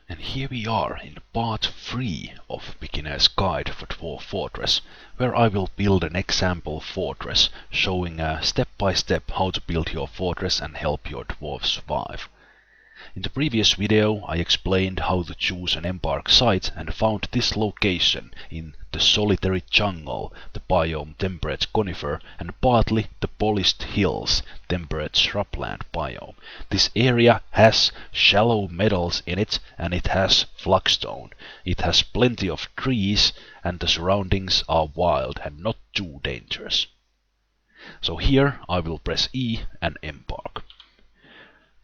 And here we are in part 3 of Beginner's Guide for Dwarf Fortress, where I will build an example fortress, showing step by step how to build your fortress and help your dwarves survive. In the previous video I explained how to choose an embark site and found this location in the solitary jungle, the biome temperate conifer, and partly the polished hills, temperate shrubland biome. This area has shallow meadows in it and it has flagstone. It has plenty of trees and the surroundings are wild and not too dangerous. So here I will press E and embark.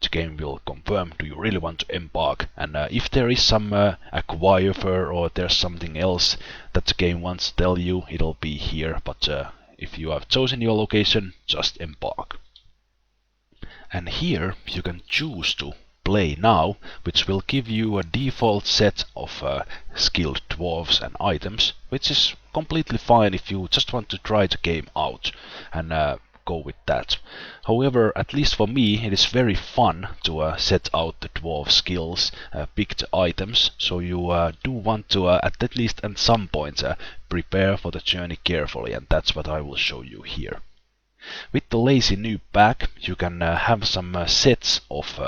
The game will confirm do you really want to embark, and if there is some aquifer or there's something else that the game wants to tell you, it'll be here, but if you have chosen your location, just embark. And here you can choose to play now, which will give you a default set of skilled dwarves and items, which is completely fine if you just want to try the game out and go with that. However, at least for me, it is very fun to set out the dwarf skills, pick the items, so you do want to at least at some point prepare for the journey carefully, and that's what I will show you here. With the lazy noob pack you can have some sets of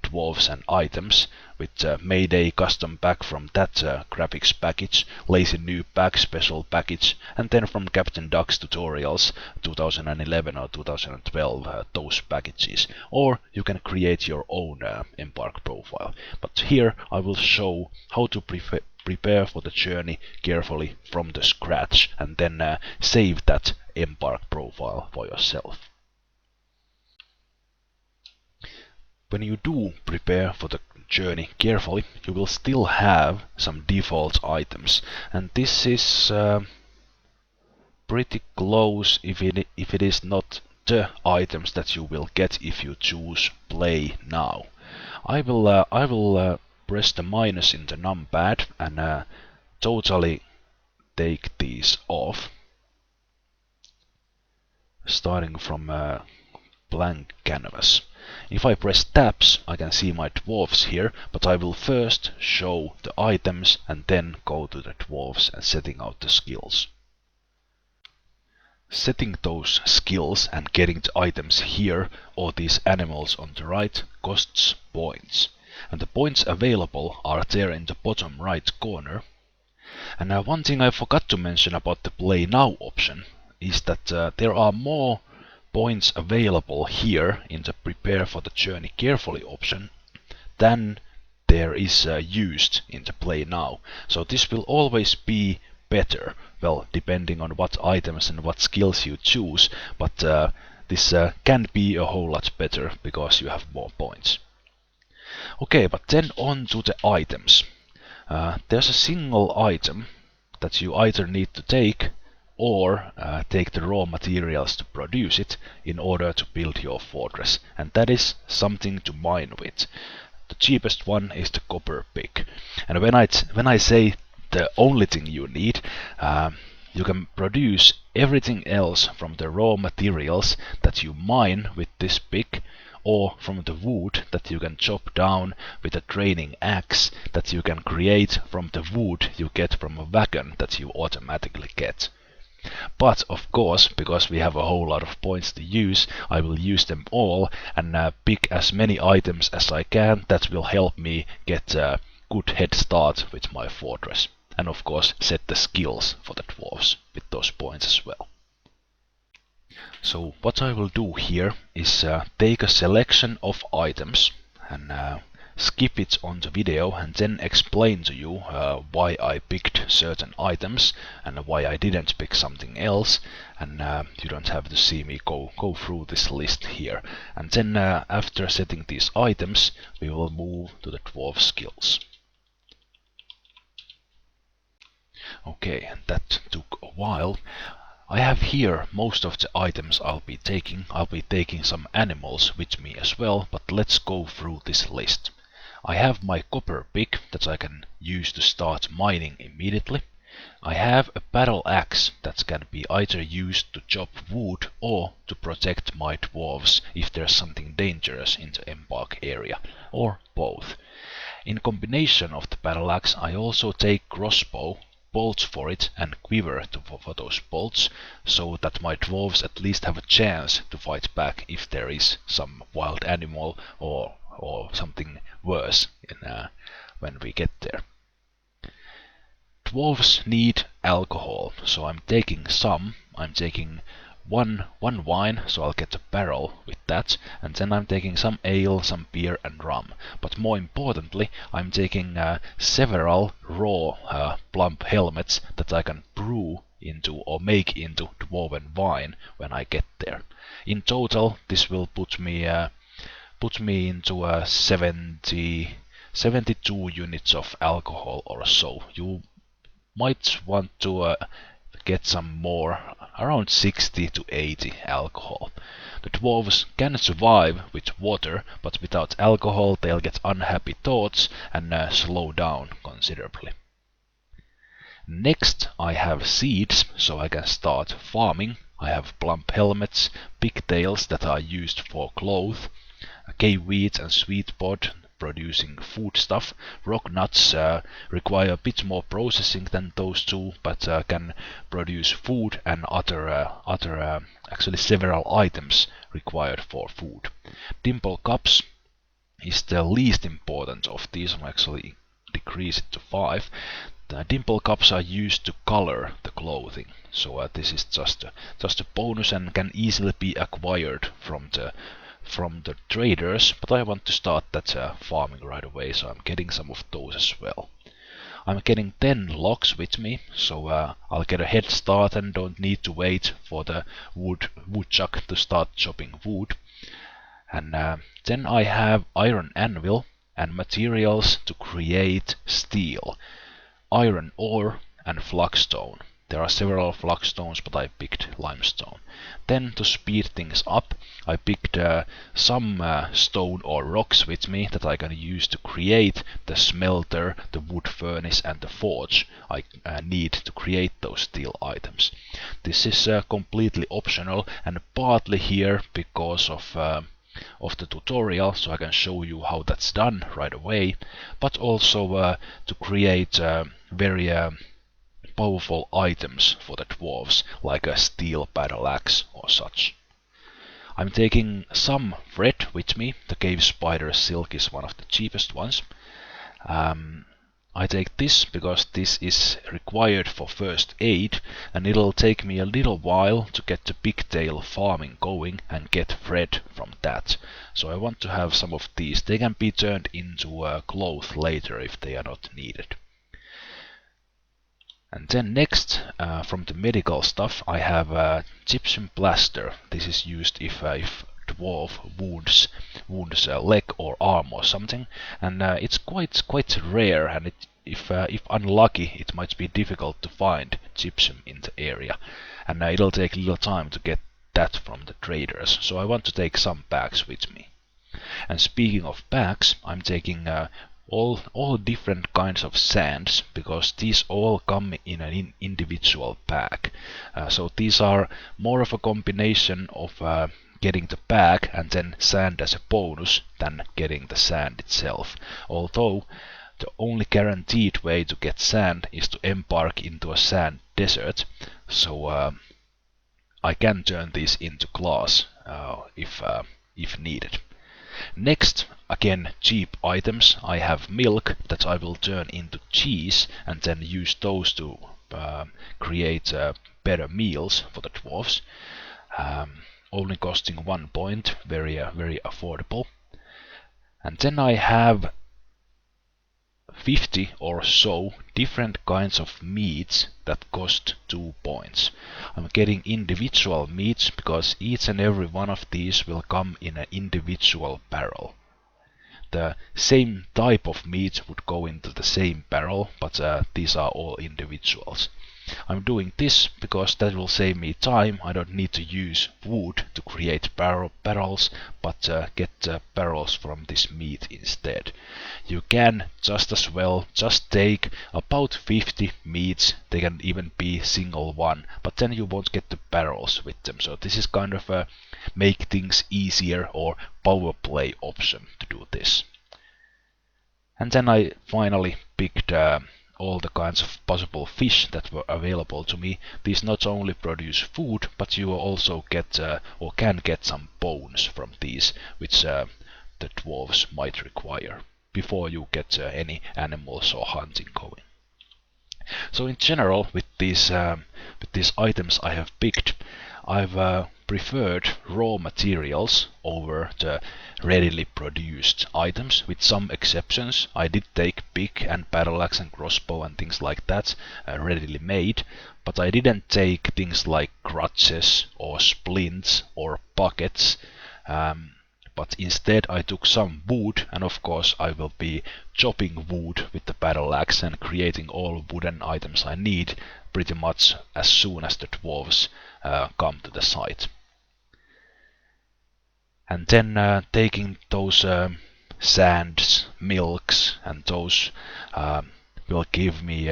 dwarves and items, with made a custom pack from that graphics package, lazy noob pack special package, and then from Captain Duck's tutorials 2011 or 2012 those packages, or you can create your own embark profile. But here I will show how to prepare for the journey carefully from the scratch and then save that embark profile for yourself. When you do prepare for the journey carefully, you will still have some default items, and this is pretty close if it is not the items that you will get if you choose play now. I will press the minus in the numpad and totally take these off, starting from blank canvas. If I press tabs, I can see my dwarves here, but I will first show the items and then go to the dwarves and setting out the skills. Setting those skills and getting the items here, or these animals on the right, costs points. And the points available are there in the bottom right corner. And one thing I forgot to mention about the play now option is that there are more points available here in the prepare for the journey carefully option than there is used in the play now. So this will always be better, well, depending on what items and what skills you choose, but this can be a whole lot better because you have more points. Okay, but then on to the items. There's a single item that you either need to take or take the raw materials to produce it in order to build your fortress, and that is something to mine with. The cheapest one is the copper pick, and when I say the only thing you need, you can produce everything else from the raw materials that you mine with this pick, or from the wood that you can chop down with a training axe that you can create from the wood you get from a wagon that you automatically get. But of course, because we have a whole lot of points to use, I will use them all and pick as many items as I can that will help me get a good head start with my fortress. And of course set the skills for the dwarves with those points as well. So what I will do here is take a selection of items and skip it on the video and then explain to you why I picked certain items and why I didn't pick something else, and you don't have to see me go through this list here. And then after setting these items we will move to the dwarf skills. Okay, and that took a while. I have here most of the items I'll be taking. I'll be taking some animals with me as well, but let's go through this list. I have my copper pick that I can use to start mining immediately. I have a battle axe that can be either used to chop wood or to protect my dwarves if there's something dangerous in the embark area, or both. In combination of the battle axe, I also take crossbow, bolts for it, and quiver for those bolts, so that my dwarves at least have a chance to fight back if there is some wild animal or something worse when we get there. Dwarves need alcohol, so I'm taking some. I'm taking one wine, so I'll get a barrel with that, and then I'm taking some ale, some beer and rum. But more importantly, I'm taking several raw plump helmets that I can brew into or make into dwarven wine when I get there. In total, this will put me into 72 units of alcohol or so. You might want to get some more, around 60 to 80 alcohol. The dwarves can survive with water, but without alcohol they'll get unhappy thoughts and slow down considerably. Next I have seeds, so I can start farming. I have plump helmets, pigtails that are used for cloth, cave weeds and sweet pod producing food stuff. Rock nuts require a bit more processing than those two, but can produce food and actually several items required for food. Dimple cups is the least important of these. I'm actually decrease it to 5. The dimple cups are used to color the clothing, so this is just a bonus and can easily be acquired from the traders, but I want to start that farming right away, so I'm getting some of those as well. I'm getting 10 logs with me, so I'll get a head start and don't need to wait for the woodchuck to start chopping wood. And then I have iron anvil and materials to create steel, iron ore and flagstone. There are several flagstones, but I picked limestone. Then to speed things up, I picked some stone or rocks with me that I can use to create the smelter, the wood furnace and the forge I need to create those steel items. This is completely optional and partly here because of the tutorial, so I can show you how that's done right away, but also to create very powerful items for the dwarves, like a steel battle axe or such. I'm taking some thread with me. The cave spider silk is one of the cheapest ones. I take this because this is required for first aid, and it'll take me a little while to get the pigtail farming going and get thread from that. So I want to have some of these. They can be turned into cloth later if they are not needed. And then next, from the medical stuff, I have Gypsum Plaster. This is used if dwarf wounds a leg or arm or something, and it's quite rare, and if unlucky, it might be difficult to find gypsum in the area, and it'll take little time to get that from the traders. So I want to take some bags with me. And speaking of bags, I'm taking all different kinds of sands, because these all come in an individual pack. So these are more of a combination of getting the bag and then sand as a bonus than getting the sand itself. Although the only guaranteed way to get sand is to embark into a sand desert, so I can turn these into glass if needed. Next, again cheap items. I have milk that I will turn into cheese and then use those to create better meals for the dwarves. Only costing 1 point, very affordable. And then I have 50 or so different kinds of meats that cost 2 points. I'm getting individual meats because each and every one of these will come in an individual barrel. The same type of meat would go into the same barrel, but these are all individuals. I'm doing this because that will save me time. I don't need to use wood to create barrels, but get barrels from this meat instead. You can just as well just take about 50 meats. They can even be single one, but then you won't get the barrels with them. So this is kind of a make things easier or power play option to do this. And then I finally picked all the kinds of possible fish that were available to me. These not only produce food, but you also get or can get some bones from these, which the dwarves might require before you get any animals or hunting going. So in general, with these items I have picked, I've preferred raw materials over the readily produced items, with some exceptions. I did take pick and battle axe and crossbow and things like that readily made, but I didn't take things like crutches or splints or buckets. But instead I took some wood, and of course I will be chopping wood with the battle axe and creating all wooden items I need pretty much as soon as the dwarves come to the site. And then taking those sands, milks, and those will give me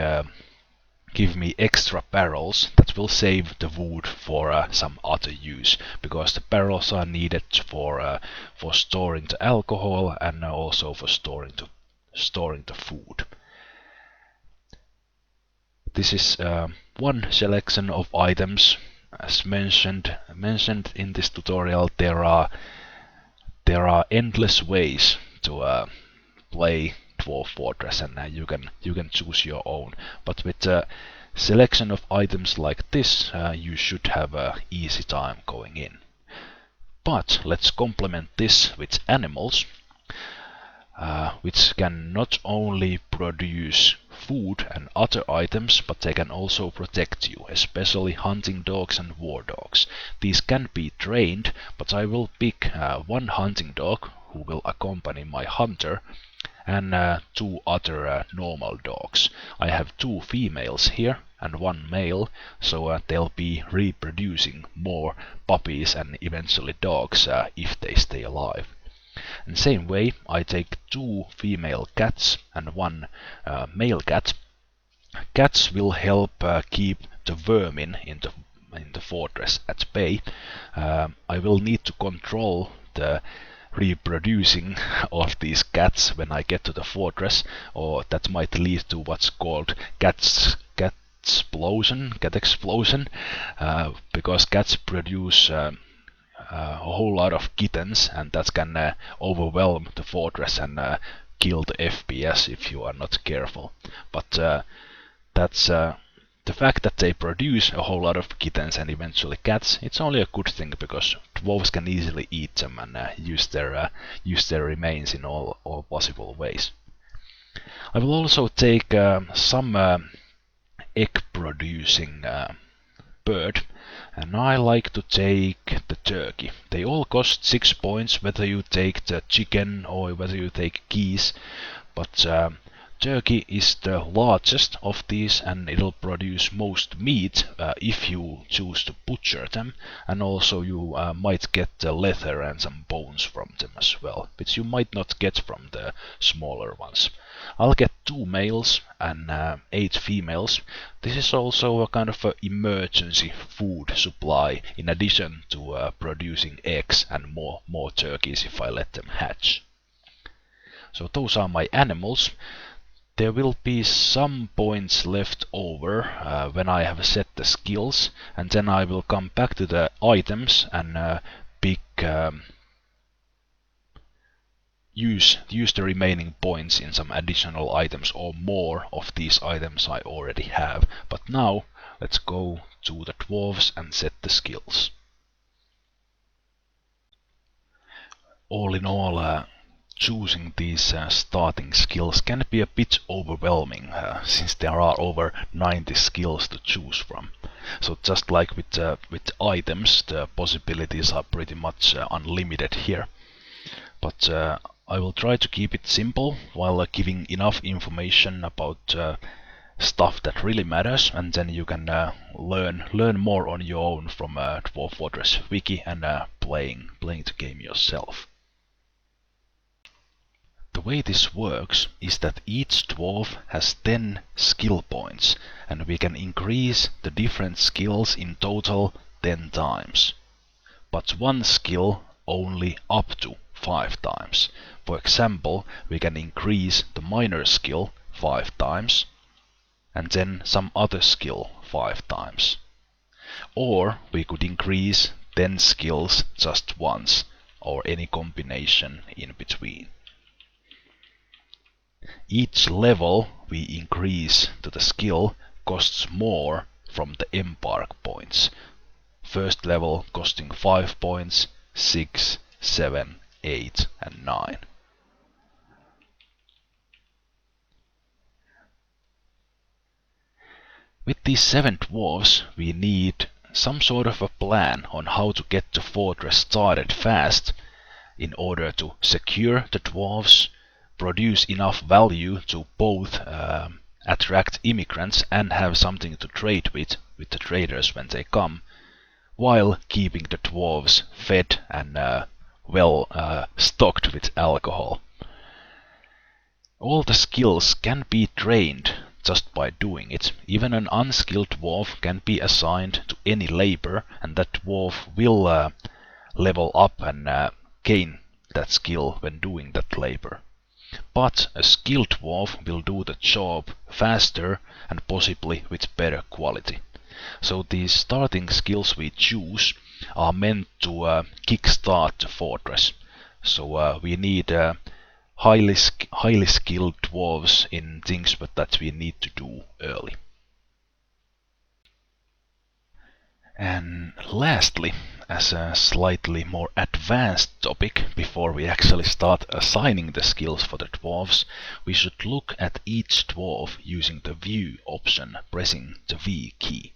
extra barrels that will save the wood for some other use, because the barrels are needed for storing the alcohol and also for storing the food. This is one selection of items. As mentioned in this tutorial, there are endless ways to play Dwarf Fortress, and you can choose your own. But with a selection of items like this, you should have an easy time going in. But let's complement this with animals, which can not only produce food and other items, but they can also protect you, especially hunting dogs and war dogs. These can be trained, but I will pick one hunting dog who will accompany my hunter, and two other normal dogs. I have two females here and one male, so they'll be reproducing more puppies and eventually dogs if they stay alive. In the same way, I take two female cats and one male cat. Cats will help keep the vermin in the fortress at bay. I will need to control the reproducing of these cats when I get to the fortress, or that might lead to what's called cat explosion, because cats produce a whole lot of kittens, and that can overwhelm the fortress and kill the FPS if you are not careful. But that's the fact that they produce a whole lot of kittens and eventually cats. It's only a good thing, because dwarves can easily eat them and use their remains in all possible ways. I will also take some egg producing bird, and I like to take the turkey. They all cost 6 points, whether you take the chicken or whether you take geese, but turkey is the largest of these, and it'll produce most meat if you choose to butcher them, and also you might get the leather and some bones from them as well, which you might not get from the smaller ones. I'll get 2 males and 8 females. This is also a kind of emergency food supply, in addition to producing eggs and more turkeys if I let them hatch. So those are my animals. There will be some points left over when I have set the skills, and then I will come back to the items and pick use the remaining points in some additional items or more of these items I already have. But now let's go to the dwarves and set the skills. All in all, choosing these starting skills can be a bit overwhelming, since there are over 90 skills to choose from. So just like with items, the possibilities are pretty much unlimited here. But I will try to keep it simple while giving enough information about stuff that really matters, and then you can learn more on your own from Dwarf Fortress wiki and playing the game yourself. The way this works is that each dwarf has 10 skill points, and we can increase the different skills in total 10 times. But one skill only up to 5 times. For example, we can increase the miner skill 5 times, and then some other skill 5 times. Or we could increase 10 skills just once, or any combination in between. Each level we increase to the skill costs more from the embark points. First level costing 5 points, 6, 7, 8 and 9. With these 7 dwarves we need some sort of a plan on how to get the fortress started fast in order to secure the dwarves, produce enough value to both attract immigrants and have something to trade with the traders when they come, while keeping the dwarves fed and stocked with alcohol. All the skills can be trained just by doing it. Even an unskilled dwarf can be assigned to any labor, and that dwarf will level up and gain that skill when doing that labor. But a skilled dwarf will do the job faster and possibly with better quality. So these starting skills we choose are meant to kickstart the fortress. So we need highly skilled dwarves in things that we need to do early. And lastly, as a slightly more advanced topic, before we actually start assigning the skills for the dwarves, we should look at each dwarf using the view option, pressing the V key.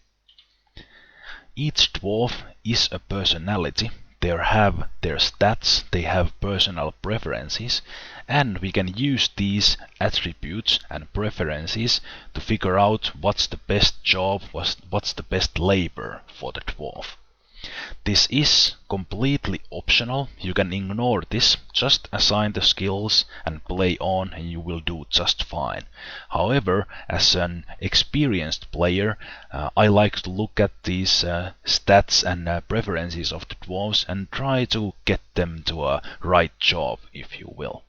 Each dwarf is a personality. They have their stats, they have personal preferences, and we can use these attributes and preferences to figure out what's the best job, what's the best labor for the dwarf. This is completely optional. You can ignore this, just assign the skills and play on and you will do just fine. However, as an experienced player, I like to look at these stats and preferences of the dwarves and try to get them to a right job, if you will.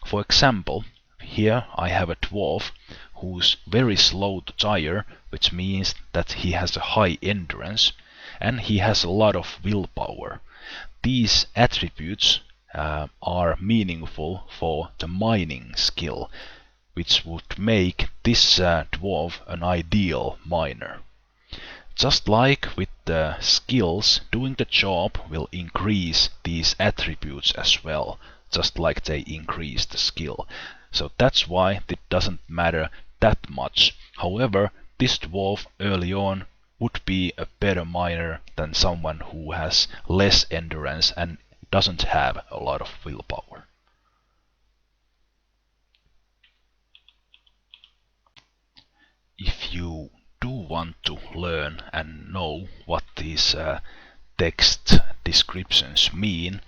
For example, here I have a dwarf who's very slow to tire, which means that he has a high endurance, and he has a lot of willpower. These attributes are meaningful for the mining skill, which would make this dwarf an ideal miner. Just like with the skills, doing the job will increase these attributes as well, just like they increase the skill. So that's why it doesn't matter that much. However, this dwarf early on would be a better miner than someone who has less endurance and doesn't have a lot of willpower. If you do want to learn and know what these text descriptions mean,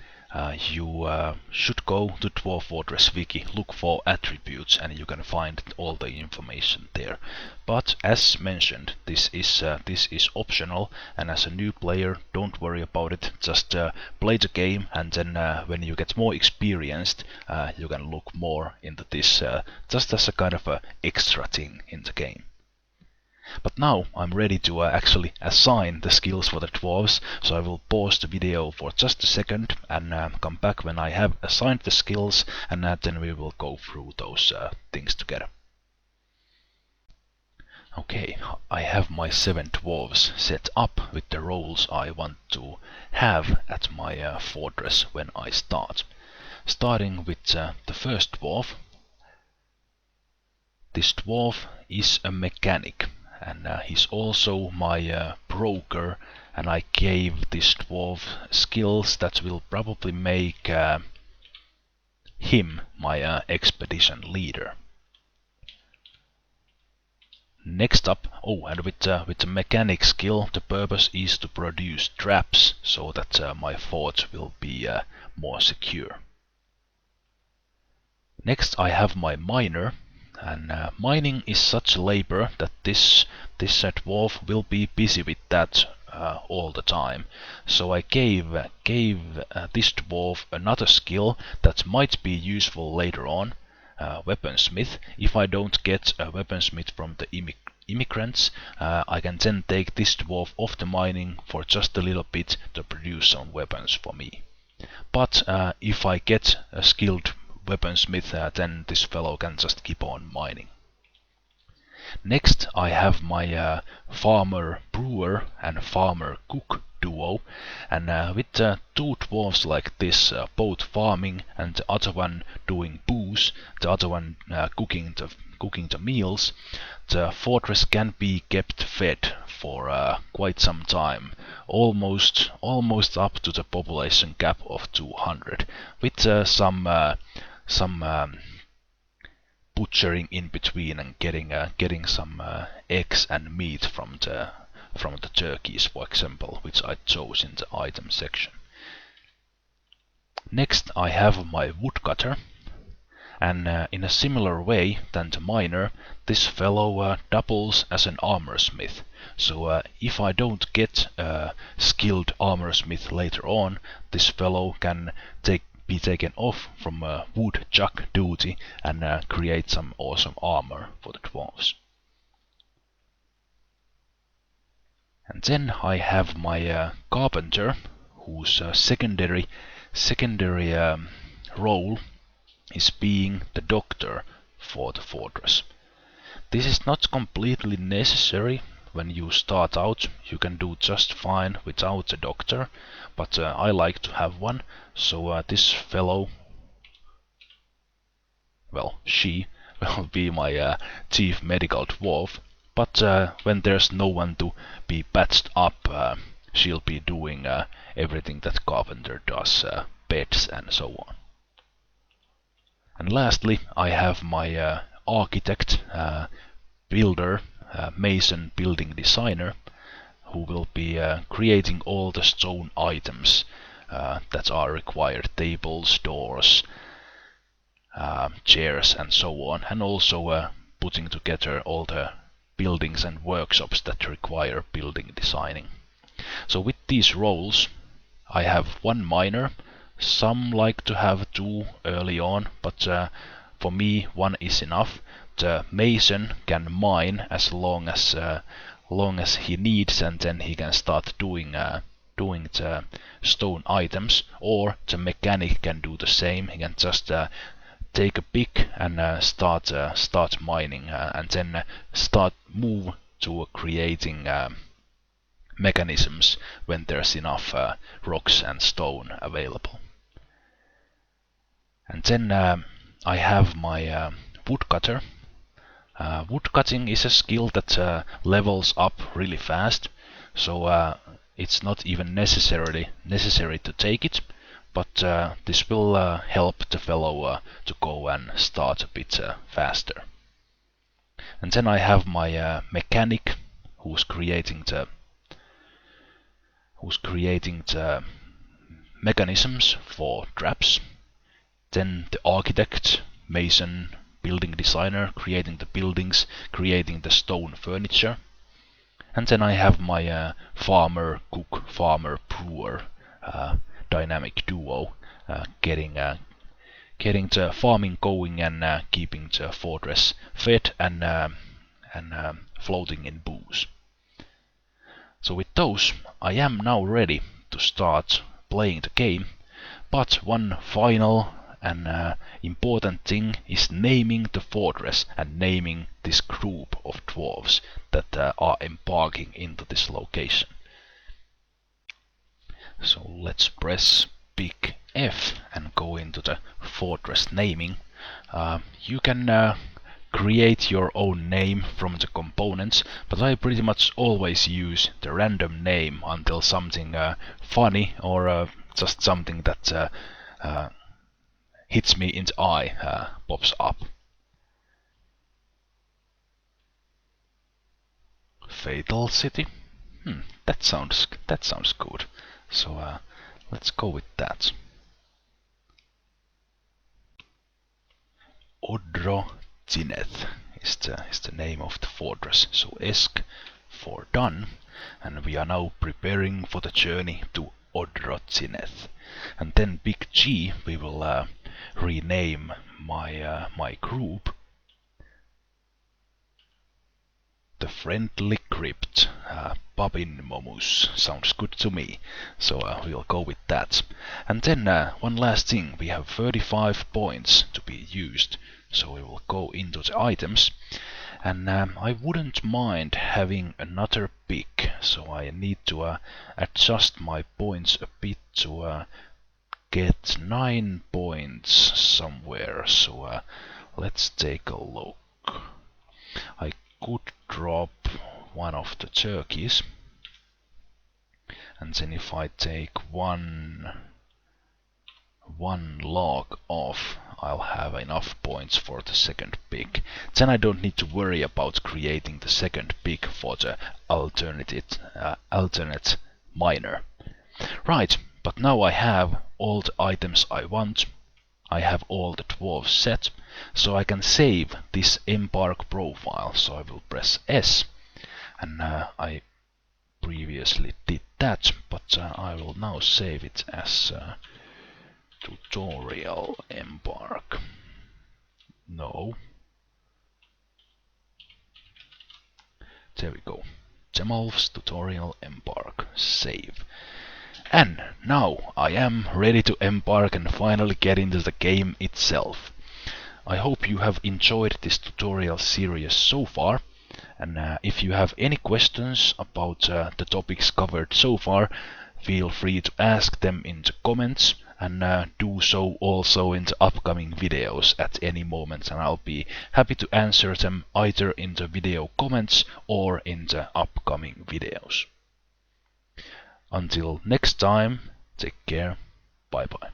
you should go to Dwarf Fortress wiki, look for attributes, and you can find all the information there. But as mentioned, this is optional, and as a new player, don't worry about it. Just play the game, and then when you get more experienced, you can look more into this, just as a kind of a extra thing in the game. But now I'm ready to actually assign the skills for the dwarves, so I will pause the video for just a second and come back when I have assigned the skills, and then we will go through those things together. Okay, I have my 7 dwarves set up with the roles I want to have at my fortress when I start. Starting with the first dwarf. This dwarf is a mechanic, and he's also my broker, and I gave this dwarf skills that will probably make him my expedition leader. Next up, and with the mechanic skill, the purpose is to produce traps so that my fort will be more secure. Next I have my miner. And mining is such labor that this dwarf will be busy with that all the time. So I gave this dwarf another skill that might be useful later on, Weaponsmith. If I don't get a Weaponsmith from the immigrants, I can then take this dwarf off the mining for just a little bit to produce some weapons for me. But if I get a skilled Weaponsmith, then this fellow can just keep on mining. Next I have my farmer brewer and farmer cook duo, and with two dwarves like this, both farming and the other one doing booze, the other one cooking the meals, the fortress can be kept fed for quite some time, almost up to the population cap of 200, with some butchering in between and getting some eggs and meat from the turkeys, for example, which I chose in the item section. Next I have my woodcutter, and in a similar way than the miner, this fellow doubles as an armorsmith. So if I don't get a skilled armorsmith later on, this fellow can be taken off from wood chuck duty and create some awesome armor for the dwarves. And then I have my Carpenter, whose secondary role is being the doctor for the fortress. This is not completely necessary. When you start out, you can do just fine without a doctor, but I like to have one, so this fellow, well, she will be my chief medical dwarf, but when there's no one to be patched up, she'll be doing everything that Carpenter does, beds and so on. And lastly, I have my architect, builder, mason, building designer, who will be creating all the stone items that are required: tables, doors, chairs and so on, and also putting together all the buildings and workshops that require building designing. So with these roles I have one miner. Some like to have two early on, but for me one is enough. The mason can mine as long as he needs, and then he can start doing the stone items, or the mechanic can do the same. He can just take a pick and start mining, and then move to creating mechanisms when there's enough rocks and stone available. And then I have my woodcutter. Woodcutting is a skill that levels up really fast, so it's not even necessary to take it, but this will help the fellow to go and start a bit faster. And then I have my mechanic, who's creating the mechanisms for traps. Then the architect, mason, building designer, creating the buildings, creating the stone furniture. And then I have my farmer cook, farmer brewer dynamic duo, getting the farming going and keeping the fortress fed and floating in booze. So with those, I am now ready to start playing the game, but one final and important thing is naming the fortress and naming this group of dwarves that are embarking into this location. So let's press big F and go into the fortress naming. You can create your own name from the components, but I pretty much always use the random name until something funny or just something that hits me in the eye pops up. Fatal City. That sounds good. So let's go with that. Odro Zineth is the name of the fortress. So Esk for done, and we are now preparing for the journey to Odrotzineth. And then big G, we will rename my group the Friendly Crypt. Babin Momus sounds good to me, so we'll go with that. And then one last thing, we have 35 points to be used, so we will go into the items. And I wouldn't mind having another pick, so I need to adjust my points a bit to get 9 points somewhere. So let's take a look. I could drop one of the turkeys, and then if I take one log off, I'll have enough points for the second pick. Then I don't need to worry about creating the second pick for the alternate miner. Right, but now I have all the items I want. I have all the dwarves set, so I can save this embark profile. So I will press S, and I previously did that, but I will now save it as tutorial embark. No. There we go. Zemalf's tutorial embark. Save. And now I am ready to embark and finally get into the game itself. I hope you have enjoyed this tutorial series so far, and if you have any questions about the topics covered so far, feel free to ask them in the comments, and do so also in the upcoming videos at any moment, and I'll be happy to answer them either in the video comments or in the upcoming videos. Until next time, take care, bye bye.